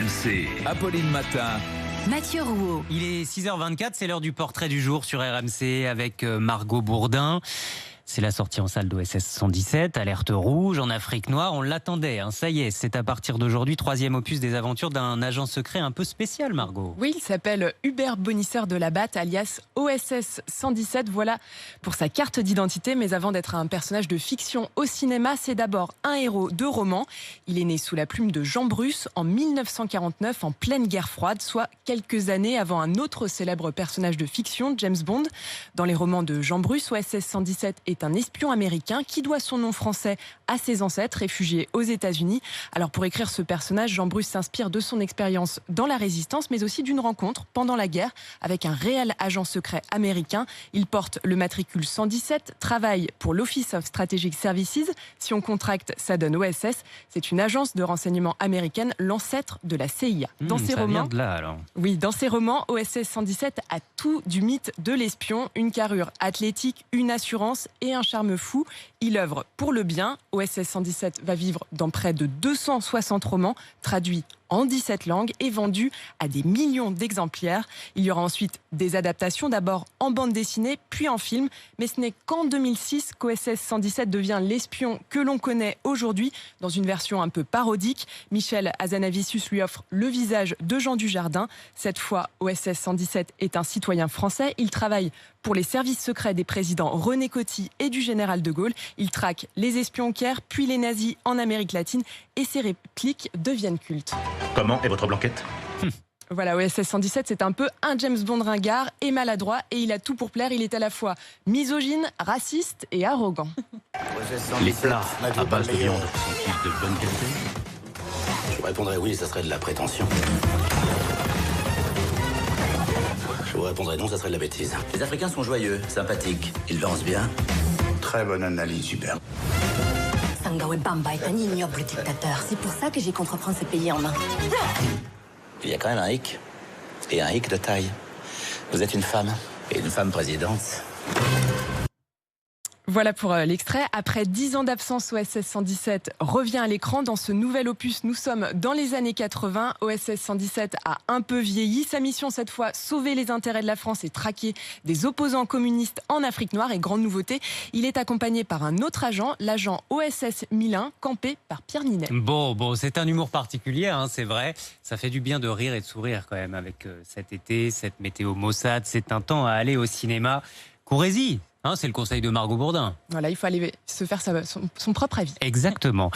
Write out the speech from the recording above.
RMC, Apolline Matin. Mathieu Rouault. Il est 6h24, c'est l'heure du portrait du jour sur RMC avec Margot Bourdin. C'est la sortie en salle d'OSS 117, alerte rouge en Afrique noire. On l'attendait, hein. Ça y est, c'est à partir d'aujourd'hui, 3e opus des aventures d'un agent secret un peu spécial, Margot. Oui, il s'appelle Hubert Bonisseur de la Batte, alias OSS 117. Voilà pour sa carte d'identité. Mais avant d'être un personnage de fiction au cinéma, c'est d'abord un héros de roman. Il est né sous la plume de Jean Bruce en 1949, en pleine guerre froide, soit quelques années avant un autre célèbre personnage de fiction, James Bond. Dans les romans de Jean Bruce, OSS 117 est un espion américain qui doit son nom français à ses ancêtres réfugiés aux États-Unis. Alors pour écrire ce personnage, Jean Bruce s'inspire de son expérience dans la résistance, mais aussi d'une rencontre pendant la guerre avec un réel agent secret américain. Il porte le matricule 117, travaille pour l'Office of Strategic Services. Si on contracte, ça donne OSS. C'est une agence de renseignement américaine, l'ancêtre de la CIA. Dans ses ça romans, vient de là, alors. Oui, dans ses romans, OSS 117 a tout du mythe de l'espion, une carrure athlétique, une assurance et un charme fou. Il œuvre pour le bien. OSS 117 va vivre dans près de 260 romans, traduits en 17 langues et vendus à des millions d'exemplaires. Il y aura ensuite des adaptations, d'abord en bande dessinée, puis en film. Mais ce n'est qu'en 2006 qu'OSS 117 devient l'espion que l'on connaît aujourd'hui, dans une version un peu parodique. Michel Hazanavicius lui offre le visage de Jean Dujardin. Cette fois, OSS 117 est un citoyen français. Il travaille pour les services secrets des présidents René Coty et du général de Gaulle. Il traque les espions au Caire, puis les nazis en Amérique latine, et ses répliques deviennent cultes. Comment est votre blanquette ? Voilà, OSS 117, c'est un peu un James Bond ringard et maladroit, et il a tout pour plaire. Il est à la fois misogyne, raciste et arrogant. Les plats à base de viande sont-ils de bonne qualité ? Je vous répondrais oui, ça serait de la prétention. Je vous répondrais non, ça serait de la bêtise. Les Africains sont joyeux, sympathiques, ils dansent bien. Très bonne analyse, super. Sangawe Bamba est un ignoble dictateur. C'est pour ça que j'ai qu'entreprendre ce pays en main. Il y a quand même un hic, et un hic de taille. Vous êtes une femme, et une femme présidente. Voilà pour l'extrait. Après 10 ans d'absence, OSS 117 revient à l'écran. Dans ce nouvel opus, nous sommes dans les années 80. OSS 117 a un peu vieilli. Sa mission, cette fois, sauver les intérêts de la France et traquer des opposants communistes en Afrique noire. Et grande nouveauté, il est accompagné par un autre agent, l'agent OSS 1001, campé par Pierre Ninet. Bon, c'est un humour particulier, hein, c'est vrai. Ça fait du bien de rire et de sourire quand même avec cet été, cette météo maussade. C'est un temps à aller au cinéma. Courez-y, hein, c'est le conseil de Margot Bourdin. Voilà, il faut aller se faire son propre avis. Exactement.